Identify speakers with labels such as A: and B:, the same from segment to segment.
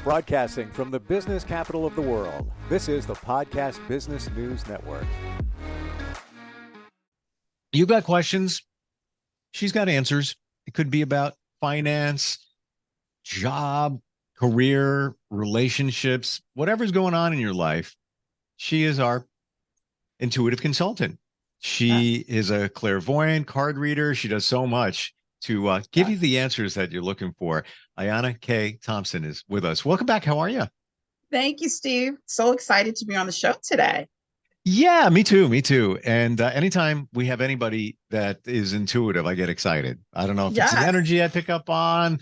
A: Broadcasting from the business capital of the world, this is the Podcast Business News Network.
B: You've got questions. She's got answers. It could be about finance, job, career, relationships, whatever's going on in your life. She is our intuitive consultant. She is a clairvoyant card reader. She does so much to give you the answers that you're looking for. Ayanna K. Thompson is with us. Welcome back. How are you?
C: Thank you, Steve. So excited to be on the show today.
B: Yeah, me too. Me too. And anytime we have anybody that is intuitive, I get excited. I don't know if it's the energy I pick up on.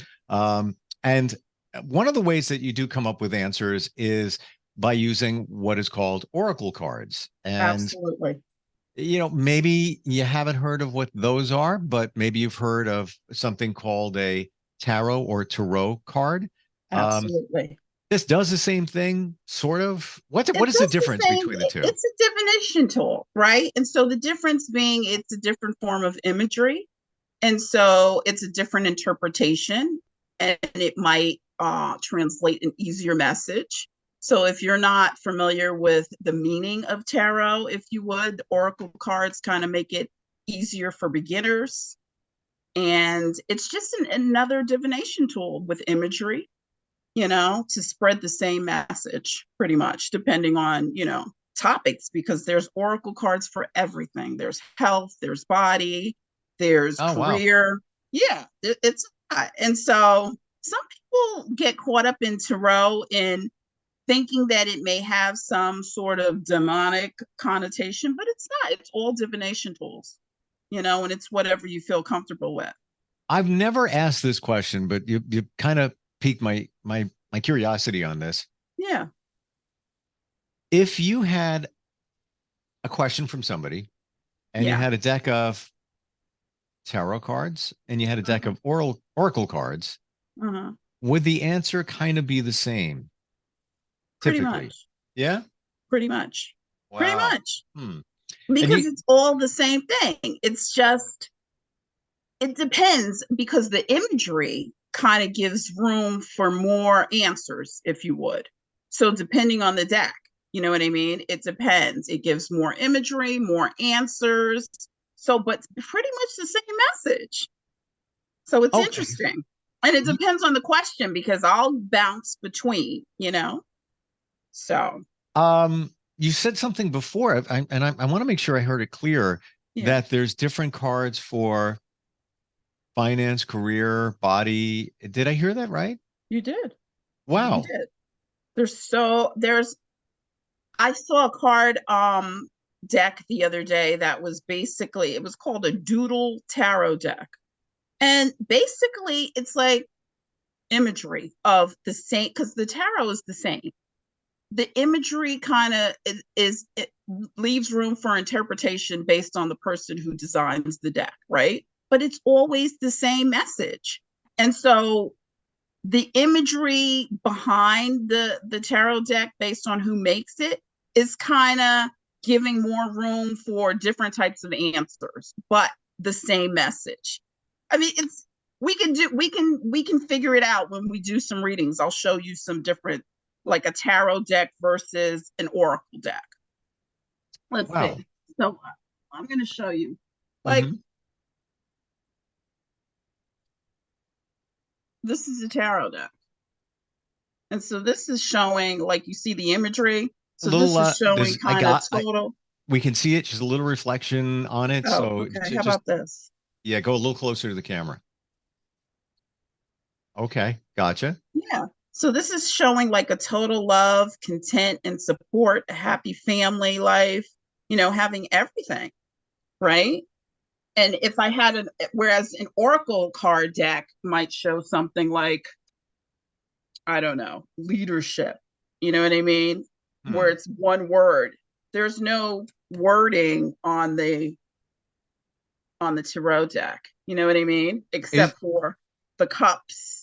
B: And one of the ways that you do come up with answers is by using what is called oracle cards. And
C: absolutely.
B: You know, maybe you haven't heard of what those are, but maybe you've heard of something called a tarot or tarot card.
C: Absolutely.
B: This does the same thing, sort of. What is the difference between the two?
C: It's a divination tool, right? And so the difference being it's a different form of imagery. And so it's a different interpretation, and it might translate an easier message. So if you're not familiar with the meaning of tarot, if you would, the oracle cards kind of make it easier for beginners. And it's just another divination tool with imagery, you know, to spread the same message pretty much, depending on, you know, topics, because there's oracle cards for everything. There's health, there's body, there's career. Wow. Yeah, it's and so some people get caught up in tarot in thinking that it may have some sort of demonic connotation, but it's not. It's all divination tools, you know, and it's whatever you feel comfortable with.
B: I've never asked this question, but you kind of piqued my curiosity on this.
C: Yeah.
B: If you had a question from somebody and you had a deck of tarot cards and you had a deck of oracle cards, would the answer kind of be the same?
C: Pretty much.
B: Yeah?
C: Pretty much.
B: Wow.
C: Pretty much. Because it's all the same thing. It's just, it depends, because the imagery kind of gives room for more answers, if you would. So depending on the deck, you know what I mean? It depends. It gives more imagery, more answers. So, but pretty much the same message. So it's interesting. And it depends on the question, because I'll bounce between, you know? So,
B: you said something before, and I want to make sure I heard it clear that there's different cards for finance, career, body. Did I hear that right?
C: You did.
B: Wow.
C: You did. I saw a card deck the other day that was basically, it was called a doodle tarot deck. And basically it's like imagery of the same, because the tarot is the same. The imagery kind of it leaves room for interpretation based on the person who designs the deck, right? But it's always the same message. And so the imagery behind the tarot deck, based on who makes it, is kind of giving more room for different types of answers, but the same message. I mean, we can figure it out when we do some readings. I'll show you some different, like a tarot deck versus an oracle deck. Let's see. So I'm going to show you, like, this is a tarot deck. And so this is showing, like, you see the imagery. So this is showing kind of total.
B: We can see it. Just a little reflection on it.
C: Oh,
B: so
C: okay. How about this?
B: Yeah, go a little closer to the camera. Okay, gotcha.
C: Yeah. So this is showing like a total love, content, and support, a happy family life, you know, having everything, right? And if I had whereas an oracle card deck might show something like, I don't know, leadership, you know what I mean? Where it's one word. There's no wording on the tarot deck, you know what I mean? Except for the cups.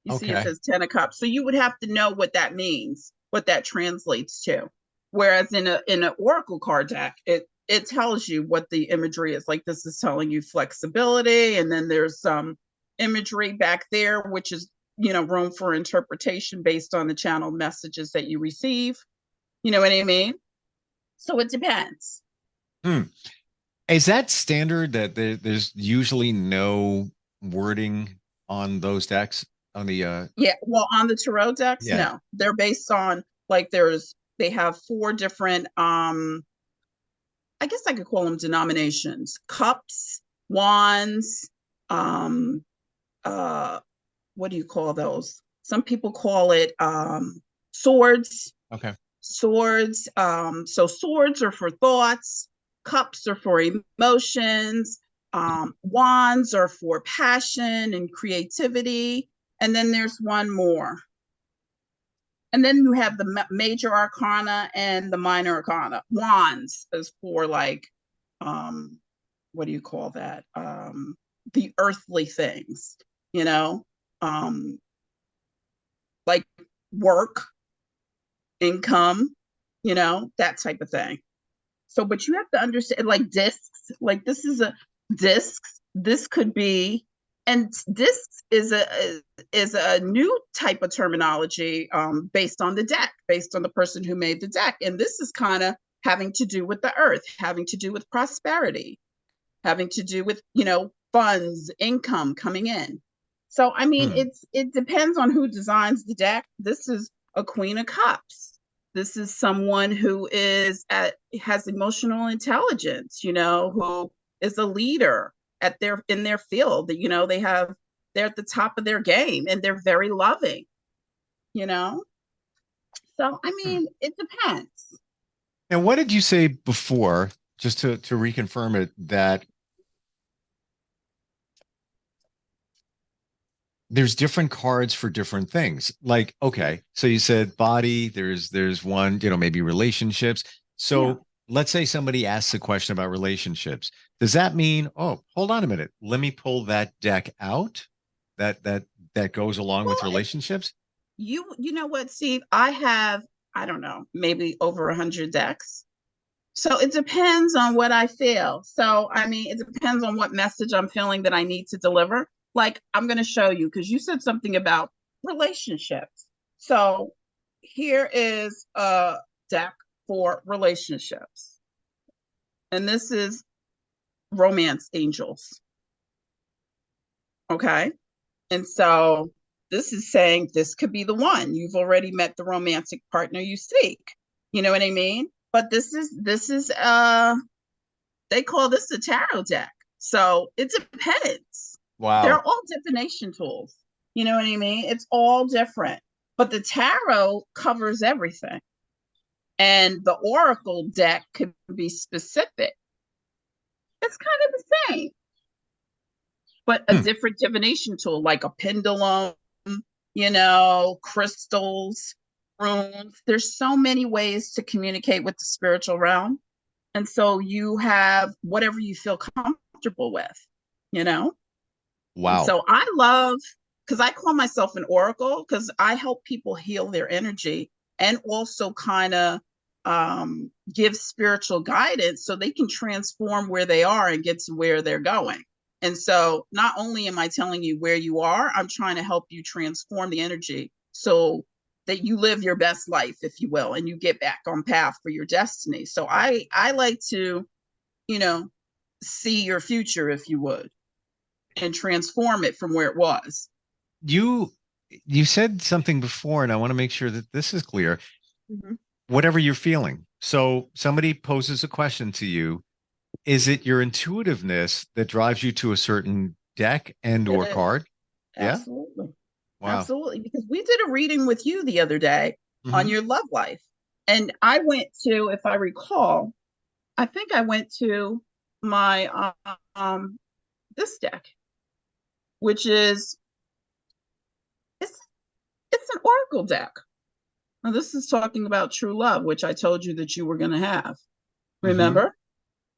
C: You see it says 10 of cups. So you would have to know what that means, what that translates to. Whereas in an oracle card deck, it tells you what the imagery is. Like, this is telling you flexibility, and then there's some imagery back there, which is room for interpretation based on the channel messages that you receive. You know what I mean? So it depends.
B: Hmm. Is that standard that there's usually no wording on those decks on the
C: Yeah, well, on the tarot decks,
B: yeah.
C: no. They're based on like they have four different I guess I could call them denominations. Cups, wands, um uh what do you call those? Some people call it swords.
B: Okay.
C: Swords. So swords are for thoughts, cups are for emotions, wands are for passion and creativity, and then there's one more. And then you have the major arcana and the minor arcana. Wands is for like, what do you call that? The earthly things, you know, um, like work, income, that type of thing. So, but you have to understand, like discs, like this is a discs. This could be, and discs is a new type of terminology based on the deck, based on the person who made the deck, and this is kind of having to do with the earth, having to do with prosperity, having to do with funds, income coming in. So, I mean,
B: Hmm.
C: it depends on who designs the deck. This is a Queen of Cups. This is someone who has emotional intelligence, who is a leader in their field. They're at the top of their game and they're very loving, you know. So I
B: Hmm.
C: mean, it depends.
B: And what did you say before, just to reconfirm it, that there's different cards for different things? Like, okay, so you said body, there's one, maybe relationships.
C: Yeah.
B: So let's say somebody asks a question about relationships. Does that mean, oh, hold on a minute, let me pull that deck out that goes along with
C: Well,
B: relationships?
C: you know what, Steve? I don't know, maybe over 100 decks. So it depends on what I feel. So, I mean, it depends on what message I'm feeling that I need to deliver. Like, I'm going to show you because you said something about relationships. So, here is a deck for relationships. And this is romance angels. Okay. And so, this is saying this could be the one. You've already met the romantic partner you seek. You know what I mean? But this is they call this a tarot deck. So it depends. They're
B: Wow.
C: all divination tools. You know what I mean? It's all different. But the tarot covers everything. And the oracle deck could be specific. It's kind of the same, but a
B: Hmm.
C: different divination tool, like a pendulum, crystals, runes. There's so many ways to communicate with the spiritual realm. And so you have whatever you feel comfortable with, you know? And
B: Wow.
C: so I love, because I call myself an oracle, because I help people heal their energy and also kind of give spiritual guidance so they can transform where they are and get to where they're going. And so not only am I telling you where you are, I'm trying to help you transform the energy so that you live your best life, if you will, and you get back on path for your destiny. So I like to, you know, see your future, if you would, and transform it from where it was.
B: You you said something before, and I want to make sure that this is clear.
C: Mhm.
B: Whatever you're feeling. So somebody poses a question to you. Is it your intuitiveness that drives you to a certain deck and
C: It
B: or
C: is.
B: card? Yeah.
C: Absolutely.
B: Wow.
C: Absolutely. Because we did a reading with you the other day on
B: Hmm.
C: your love life. And I went to, if I recall, I think I went to my this deck, which is it's it's an oracle deck. Now this is talking about true love, which I told you that you were going to have.
B: Hmm.
C: Remember?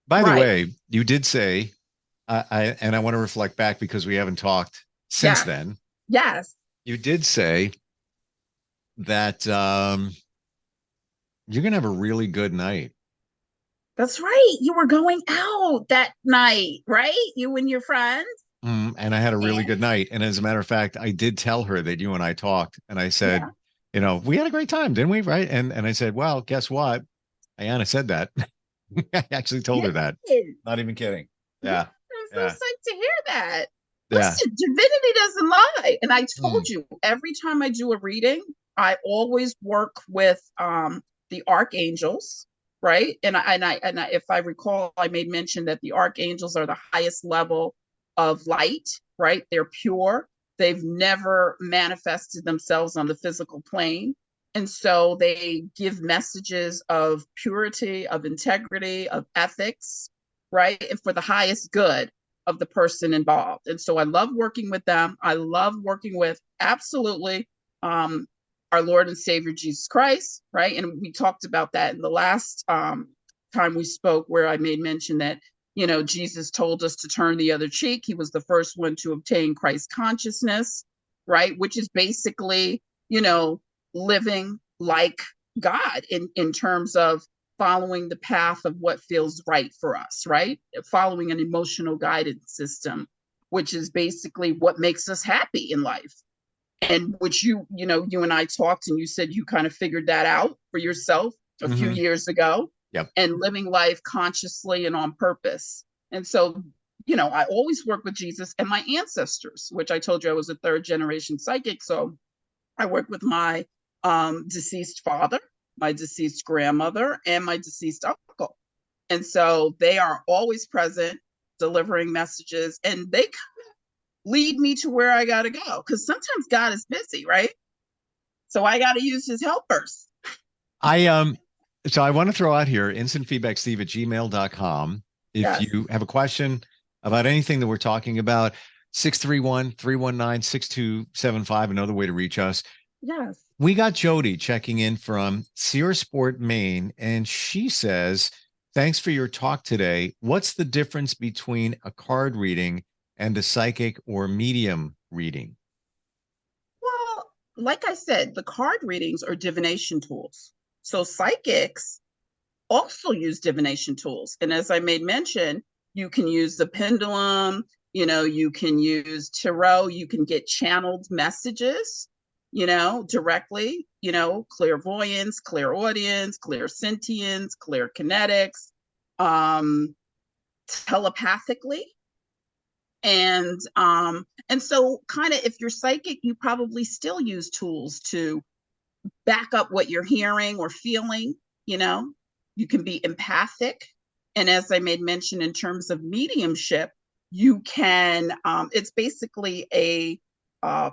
B: By the
C: Right.
B: way, you did say, I want to reflect back because we haven't talked since
C: Yes.
B: then.
C: Yes.
B: You did say that you're gonna have a really good night.
C: That's right. You were going out that night, right? You and your friends.
B: And I had a really
C: And
B: good night. And as a matter of fact, I did tell her that you and I talked, and I said,
C: yeah,
B: we had a great time, didn't we? Right. And I said, well, guess what? Ayanna said that. I actually told
C: yeah,
B: her that. Not even kidding.
C: yeah.
B: Yeah.
C: I'm so
B: Yeah.
C: psyched to hear that.
B: Yeah.
C: Listen, divinity doesn't lie. And I
B: Mm,
C: told you, every time I do a reading, I always work with the archangels, right? And if I recall, I made mention that the archangels are the highest level of light, right? They're pure. They've never manifested themselves on the physical plane. And so they give messages of purity, of integrity, of ethics, right? And for the highest good of the person involved. And so I love working with them. I love working with absolutely our Lord and Savior Jesus Christ, right? And we talked about that in the last time we spoke, where I made mention that, Jesus told us to turn the other cheek. He was the first one to obtain Christ consciousness, right? Which is basically, living like God in terms of following the path of what feels right for us, right? Following an emotional guidance system, which is basically what makes us happy in life. And which you and I talked, and you said you kind of figured that out for yourself a few
B: hmm
C: years ago,
B: Yep.
C: and living life consciously and on purpose. And so, I always work with Jesus and my ancestors, which I told you I was a third generation psychic. So I work with my deceased father, my deceased grandmother, and my deceased uncle. And so they are always present, delivering messages, and they lead me to where I got to go. Because sometimes God is busy, right? So I got to use his helpers.
B: I so I want to throw out here instantfeedbacksteve@gmail.com. If
C: Yes.
B: you have a question about anything that we're talking about, 631-319-6275, another way to reach us.
C: Yes.
B: We got Jody checking in from Searsport, Maine, and she says, thanks for your talk today. What's the difference between a card reading and a psychic or medium reading?
C: Well, like I said, the card readings are divination tools. So psychics also use divination tools. And as I made mention, you can use the pendulum, you can use tarot, you can get channeled messages, directly, clairvoyance, clairaudience, clairsentience, clairkinetics, telepathically. And so kind of, if you're psychic, you probably still use tools to back up what you're hearing or feeling. You can be empathic. And as I made mention, in terms of mediumship, you can it's basically a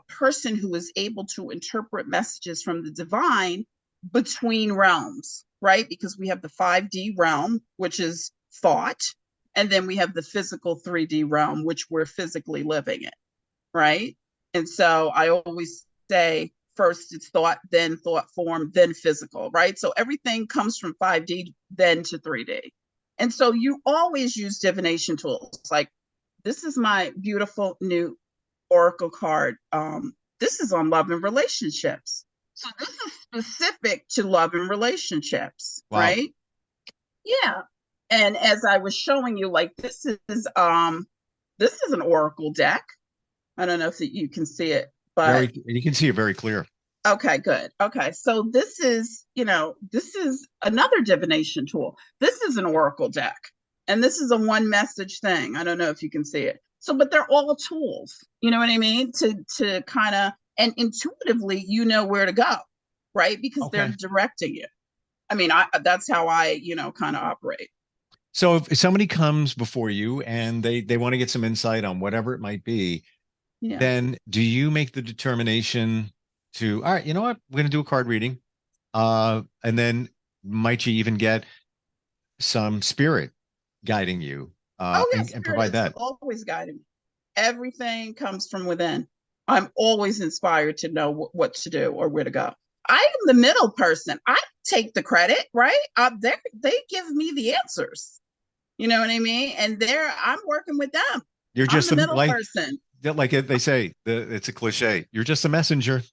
C: person who is able to interpret messages from the divine between realms, right? Because we have the 5D realm, which is thought, and then we have the physical 3D realm, which we're physically living in, right? And so I always say, first it's thought, then thought form, then physical, right? So everything comes from 5D, then to 3D. And so you always use divination tools. Like, this is my beautiful new oracle card. This is on love and relationships. So this is specific to love and relationships,
B: Wow.
C: right? Yeah. And as I was showing you, like, this is an oracle deck. I don't know if you can see it, but
B: You can see it very clear.
C: okay, good. Okay. So this is another divination tool. This is an oracle deck, and this is a one message thing. I don't know if you can see it. So, but they're all tools, you know what I mean? To kind of, and intuitively, where to go, right? Because they're
B: Okay.
C: directing you. I mean, that's how I, kind of operate.
B: So if somebody comes before you and they want to get some insight on whatever it might be,
C: Yeah.
B: then do you make the determination to, all right, you know what, we're going to do a card reading, and then might you even get some spirit guiding you,
C: Oh, yeah,
B: and
C: spirit
B: provide
C: is
B: that?
C: always guiding me. Everything comes from within. I'm always inspired to know what to do or where to go. I am the middle person. I take the credit, right? They give me the answers. You know what I mean? And I'm working with them.
B: You're
C: I'm
B: just
C: the middle person.
B: they say, it's a cliche. You're just a messenger.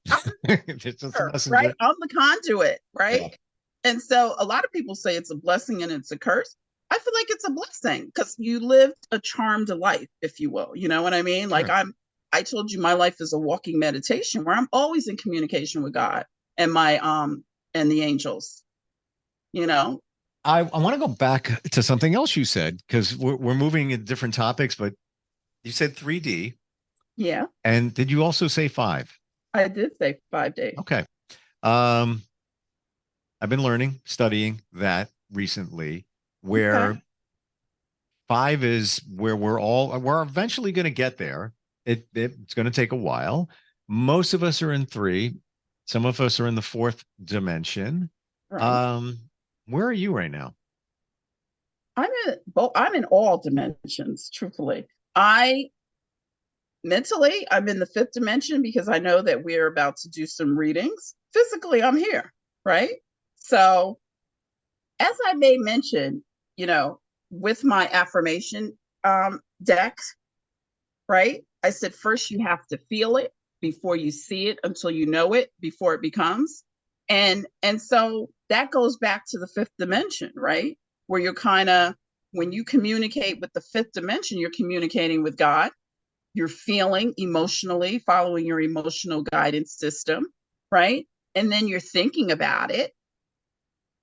B: It's just a
C: Right?
B: messenger.
C: I'm the conduit,
B: Yeah.
C: right? And so a lot of people say it's a blessing and it's a curse. I feel like it's a blessing because you lived a charmed life, if you will. You know what I mean? Like
B: Sure.
C: I told you my life is a walking meditation where I'm always in communication with God and my and the angels, you know?
B: I want to go back to something else you said because we're moving in different topics, but you said 3D.
C: Yeah,
B: And did you also say five?
C: I did say 5 days.
B: Okay. Um, I've been learning, studying that recently,
C: Okay.
B: where five is where we're eventually going to get there. It's going to take a while. Most of us are in three. Some of us are in the fourth dimension.
C: Right.
B: Um, where are you right now?
C: I'm in all dimensions, truthfully. I mentally, I'm in the fifth dimension because I know that we're about to do some readings. Physically, I'm here, right? So, as I may mention, you know, with my affirmation deck, right? I said first you have to feel it before you see it until you know it before it becomes. And so that goes back to the fifth dimension, right? Where you're kind of when you communicate with the fifth dimension, you're communicating with God. You're feeling emotionally, following your emotional guidance system, right? And then you're thinking about it,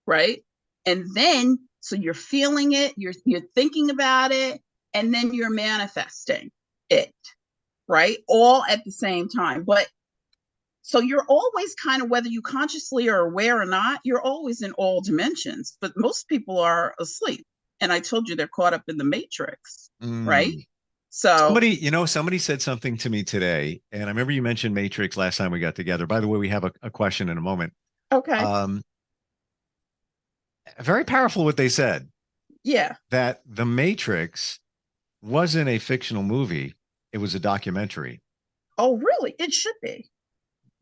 C: right? And then so you're feeling it, you're thinking about it, and then you're manifesting it, right? All at the same time. But so you're always kind of, whether you consciously are aware or not, you're always in all dimensions. But most people are asleep. And I told you they're caught up in the matrix, right?
B: Mm.
C: So,
B: Somebody said something to me today, and I remember you mentioned Matrix last time we got together. By the way, we have a question in a moment.
C: okay.
B: Um, very powerful what they said
C: Yeah.
B: that the Matrix wasn't a fictional movie; it was a documentary.
C: Oh, really? It should be.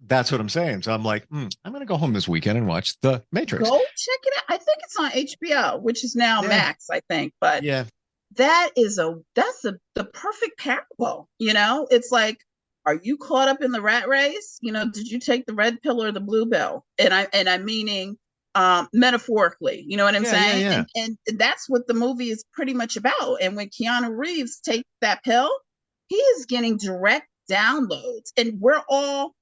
B: That's what I'm saying. So I'm like, I'm going to go home this weekend and watch the Matrix.
C: Go check it out. I think it's on HBO, which is now
B: Yeah,
C: Max, I think. But
B: yeah,
C: that's the perfect parable. You know, it's like, are you caught up in the rat race? You know, did you take the red pill or the blue pill? And I'm meaning metaphorically, you know what I'm
B: yeah, yeah,
C: saying?
B: yeah.
C: And that's what the movie is pretty much about. And when Keanu Reeves takes that pill, he is getting direct downloads. And we're all,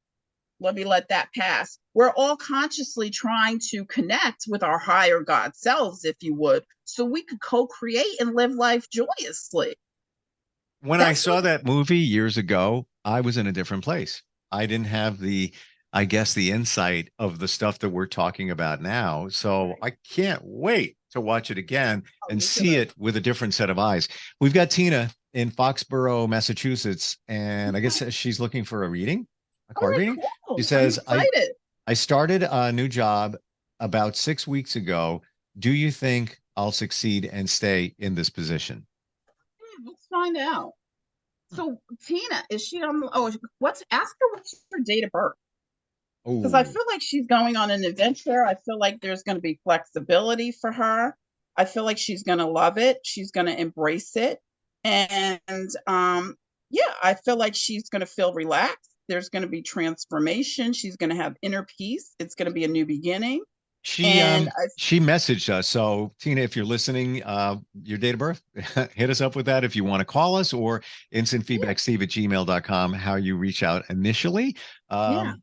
C: let me let that pass. We're all consciously trying to connect with our higher God selves, if you would, so we could co-create and live life joyously.
B: When I
C: That's
B: saw
C: what,
B: that movie years ago, I was in a different place. I didn't have I guess, the insight of the stuff that we're talking about now. So
C: right.
B: I can't wait to watch it again
C: Oh,
B: and
C: you're
B: see
C: gonna,
B: it with a different set of eyes. We've got Tina in Foxborough, Massachusetts, and I
C: okay.
B: guess she's looking for a reading, a
C: All
B: card
C: right,
B: reading. She
C: cool. I'm
B: says,
C: excited.
B: I started a new job about 6 weeks ago. Do you think I'll succeed and stay in this position?
C: Let's find out. So Tina, is she on? Oh, what's ask her what's her date of birth? Because I
B: Oh,
C: feel like she's going on an adventure. I feel like there's going to be flexibility for her. I feel like she's going to love it. She's going to embrace it. And yeah, I feel like she's going to feel relaxed. There's going to be transformation. She's going to have inner peace. It's going to be a new beginning.
B: She
C: And
B: she messaged us. So Tina, if you're listening, your date of birth, hit us up with that if you want to call us or instant
C: yeah,
B: feedback steve@gmail.com, how you reach out initially.
C: yeah.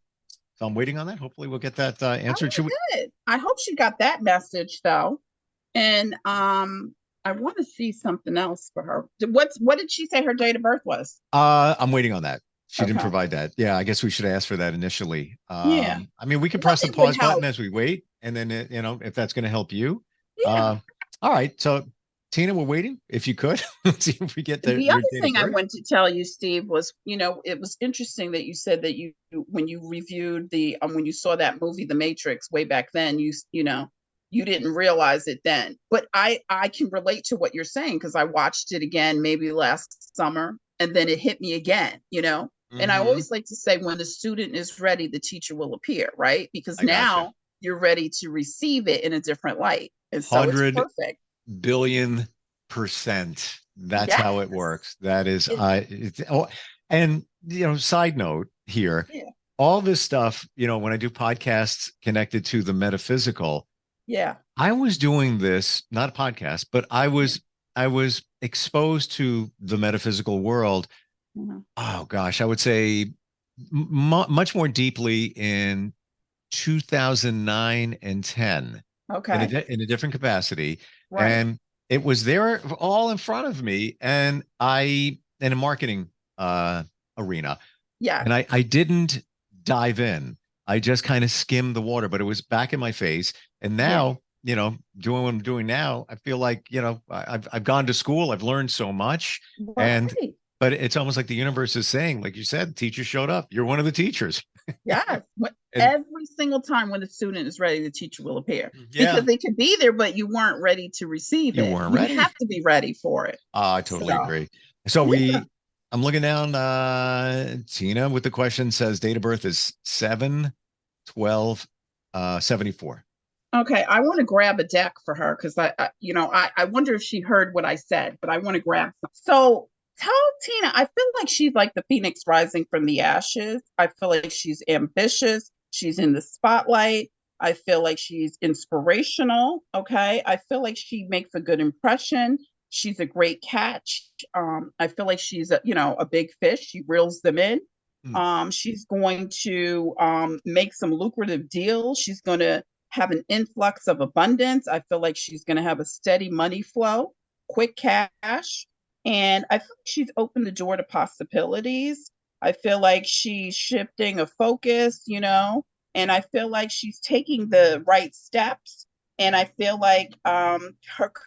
B: So I'm waiting on that. Hopefully we'll get that
C: All
B: answered. Should we
C: right, good. I hope she got that message though. And I want to see something else for her. What did she say her date of birth was?
B: I'm waiting on that. She didn't
C: Okay.
B: provide that. Yeah, I guess we should ask for that initially.
C: Yeah.
B: I mean, we could
C: Well,
B: press the
C: it would
B: pause button
C: help.
B: as we wait, and then if that's going to help you.
C: Yeah.
B: Uh, all right. So Tina, we're waiting. If you could, let's see if we get
C: The
B: your
C: other
B: date of
C: thing I
B: birth.
C: wanted to tell you, Steve, was, you know, it was interesting that you said that you, when you reviewed the, when you saw that movie, The Matrix, way back then, you know, you didn't realize it then. But I can relate to what you're saying because I watched it again maybe last summer and then it hit me again, you know. And I
B: Mm-hmm.
C: always like to say, when the student is ready, the teacher will appear, right? Because
B: I gotcha.
C: now you're ready to receive it in a different light. And so it's
B: 100 billion%. That's
C: yeah,
B: how it works. That is,
C: it,
B: and side note here,
C: yeah,
B: all this stuff, when I do podcasts connected to the metaphysical,
C: Yeah.
B: I was doing this, not a podcast, but I was exposed to the metaphysical world.
C: Mhm.
B: Oh gosh, I would say much more deeply in 2009 and 10 in
C: Okay.
B: in a different capacity.
C: Right.
B: And it was there all in front of me. And in a marketing arena.
C: Yeah.
B: And I didn't dive in. I just kind of skimmed the water, but it was back in my face. And
C: Yeah.
B: now, doing what I'm doing now, I feel like, I've gone to school, I've learned so much. And
C: Right.
B: but it's almost like the universe is saying, like you said, teacher showed up. You're one of the teachers.
C: Yes.
B: And
C: Every single time when the student is ready, the teacher will appear because
B: yeah,
C: they could be there, but you weren't ready to receive
B: you
C: it.
B: weren't
C: You
B: ready.
C: have to be ready for it.
B: I
C: So,
B: totally agree. So
C: yeah.
B: I'm looking down, Tina with the question says date of birth is 7/12, 74.
C: Okay. I want to grab a deck for her because I wonder if she heard what I said, but I want to grab some. So tell Tina, I feel like she's like the phoenix rising from the ashes. I feel like she's ambitious. She's in the spotlight. I feel like she's inspirational. Okay. I feel like she makes a good impression. She's a great catch. I feel like she's a big fish. She reels them in.
B: Hmm.
C: She's going to make some lucrative deals. She's going to have an influx of abundance. I feel like she's going to have a steady money flow, quick cash. And I feel like she's opened the door to possibilities. I feel like she's shifting a focus, and I feel like she's taking the right steps. And I feel like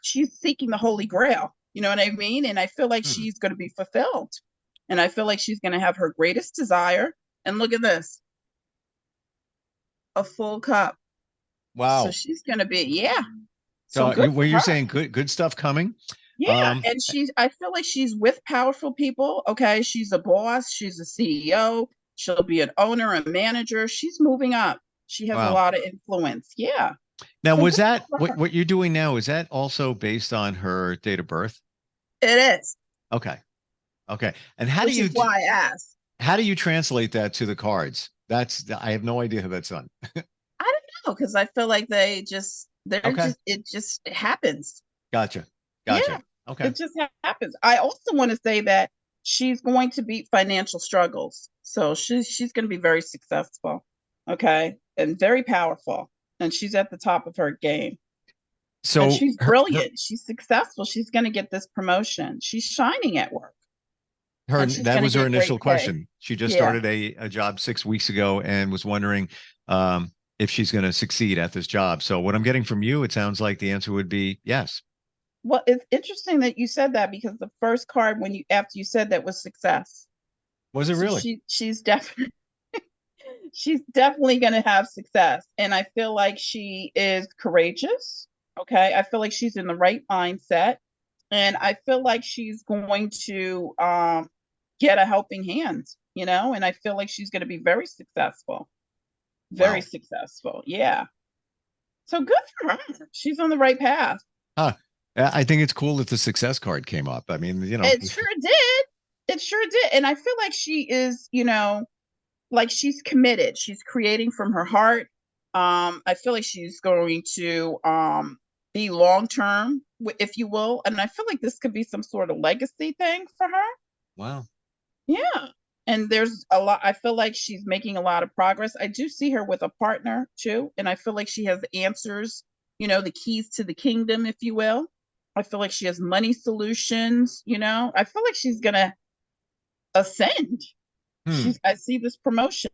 C: she's seeking the Holy Grail. You know what I mean? And I feel like
B: Hmm.
C: she's going to be fulfilled. And I feel like she's going to have her greatest desire. And look at this, a full cup. So
B: Wow.
C: she's going to be, yeah. So
B: So
C: good
B: were
C: for
B: you
C: her.
B: saying good stuff coming?
C: Yeah.
B: Um,
C: And I feel like she's with powerful people. Okay. She's a boss. She's a CEO. She'll be an owner, a manager. She's moving up. She has a
B: wow.
C: lot of influence. Yeah.
B: Now,
C: So
B: was
C: good
B: that
C: for her.
B: what you're doing now? Is that also based on her date of birth?
C: It is,
B: Okay. Okay. And
C: which is why I asked.
B: how do you translate that to the cards? I have no idea how that's done.
C: I don't know because I feel like
B: Okay.
C: it just happens.
B: Gotcha.
C: Yeah,
B: Gotcha. Okay.
C: it just happens. I also want to say that she's going to beat financial struggles. So she's going to be very successful, okay, and very powerful. And she's at the top of her game. And
B: So
C: she's brilliant. She's successful. She's going to get this promotion. She's shining at work,
B: her
C: and she's
B: that
C: going to
B: was her
C: get
B: initial
C: great pay.
B: question. She just
C: Yeah.
B: started a job 6 weeks ago and was wondering if she's going to succeed at this job. So what I'm getting from you, it sounds like the answer would be yes.
C: Well, it's interesting that you said that because the first card after you said that was success.
B: Was it
C: So
B: really?
C: she's definitely going to have success. And I feel like she is courageous. Okay. I feel like she's in the right mindset. And I feel like she's going to get a helping hand, and I feel like she's going to be very successful. Very
B: Wow.
C: successful. Yeah. So good for her. She's on the right path.
B: Huh. I think it's cool that the success card came up. I mean,
C: It sure did. It sure did. And I feel like she is, like she's committed. She's creating from her heart. I feel like she's going to be long term, if you will. And I feel like this could be some sort of legacy thing for her.
B: wow.
C: Yeah. And there's a lot. I feel like she's making a lot of progress. I do see her with a partner too. And I feel like she has answers, the keys to the kingdom, if you will. I feel like she has money solutions. I feel like she's going to ascend.
B: Hmm.
C: I see this promotion.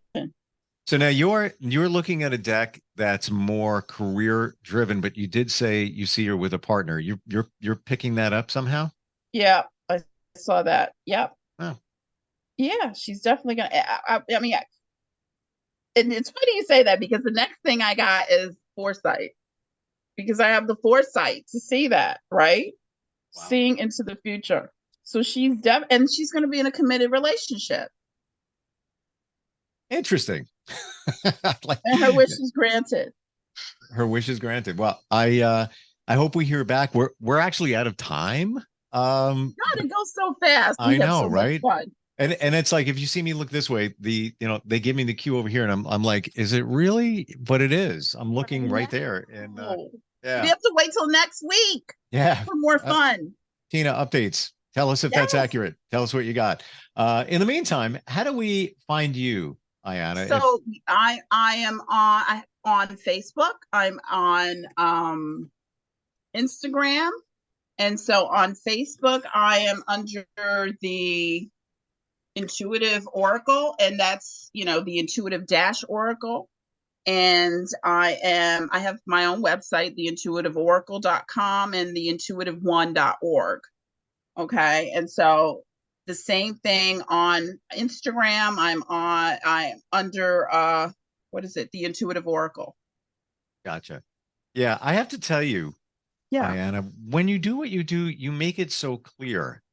B: So now you're looking at a deck that's more career driven, but you did say you see her with a partner. You're picking that up somehow?
C: Yeah, I saw that. Yep.
B: Oh,
C: Yeah, she's definitely gonna. I mean, and it's funny you say that because the next thing I got is foresight because I have the foresight to see that, right?
B: wow.
C: Seeing into the future. So and she's going to be in a committed relationship,
B: Interesting. Like
C: and her wish is granted.
B: her wish is granted. Well, I hope we hear back. We're actually out of time.
C: God, it goes so fast.
B: I
C: We have
B: know,
C: so much
B: right?
C: fun.
B: And it's like, if you see me look this way, they give me the cue over here, and I'm like, is it really? But it is. I'm looking right there, and yeah.
C: We have to wait till next week.
B: Yeah,
C: for more fun.
B: Tina, updates. Tell us if that's accurate. Tell us what you got. In the meantime, how do we find you, Ayanna?
C: So I am on Facebook. I'm on Instagram. And so on Facebook, I am under the Intuitive Oracle, and that's, the Intuitive Oracle. And I have my own website, theintuitiveoracle.com and theintuitive1.org. Okay. And so the same thing on Instagram. I'm under what is it? The Intuitive Oracle.
B: Gotcha. Yeah. I have to tell you, Ayanna, when you do what you do, you make it so clear.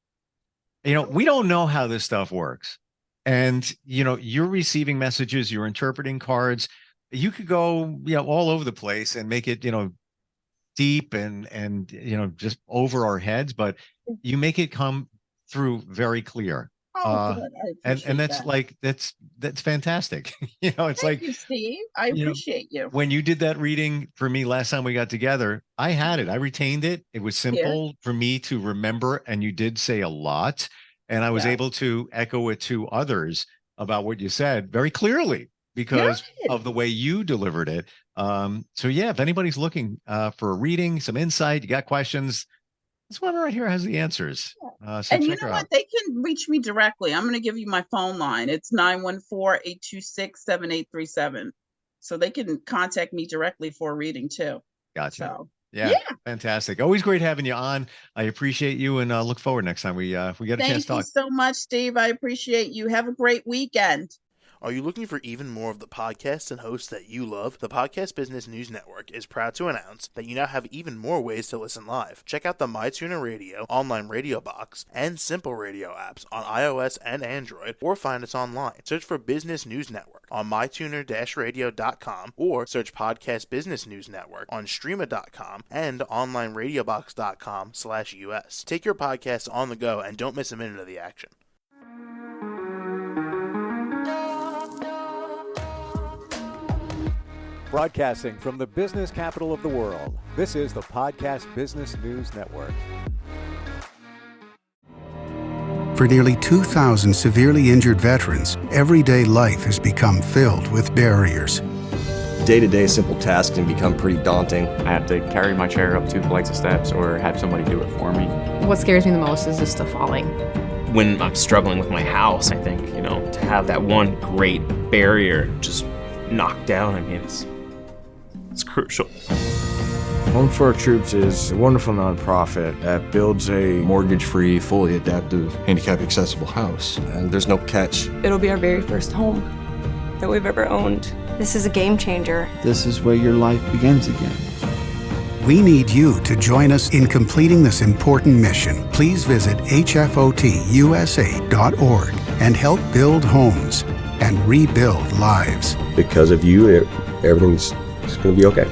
B: We don't know how this stuff works. And, you're receiving messages, you're interpreting cards. You could go, all over the place and make it, deep and just over our heads, but you make it come through very clear. And that's that's fantastic. It's
C: Thank you, Steve. I appreciate you.
B: When you did that reading for me last time we got together, I had it. I retained it. It was simple for me to remember, and you did say a lot, and I was able to echo it to others about what you said very clearly because of the way you delivered it. So yeah, if anybody's looking for a reading, some insight, you got questions, this one right here has the answers. So
C: and you know what? They can reach me directly. I'm going to give you my phone line. It's 914-826-7837. So they can contact me directly for a reading too.
B: Gotcha.
C: So,
B: yeah, fantastic. Always great having you on. I appreciate you, and look forward next time we get a chance to talk.
C: Thank you so much, Steve. I appreciate you. Have a great weekend.
D: Are you looking for even more of the podcasts and hosts that you love? The Podcast Business News Network is proud to announce that you now have even more ways to listen live. Check out the MyTuner Radio, online radio box, and Simple Radio apps on iOS and Android, or find us online. Search for Business News Network on mytuner-radio.com, or search Podcast Business News Network on streama.com and onlineradiobox.com/US. Take your podcast on the go and don't miss a minute of the action.
A: Broadcasting from the business capital of the world, this is the Podcast Business News Network.
E: For nearly 2,000 severely injured veterans, everyday life has become filled with barriers.
F: Day-to-day simple tasks can become pretty daunting.
G: I have to carry my chair up 2 flights of steps or have somebody do it for me.
H: What scares me the most is just the falling.
I: When I'm struggling with my house, I think, to have that one great barrier just knocked down, it's crucial.
J: Home for Our Troops is a wonderful nonprofit that builds a
K: mortgage-free, fully adaptive, handicap-accessible house.
F: And there's no catch.
L: It'll be our very first home that we've ever owned.
M: This is a game changer.
N: This is where your life begins again.
E: We need you to join us in completing this important mission. Please visit hfotusa.org and help build homes and rebuild lives.
F: Because of you, everything's going to be okay.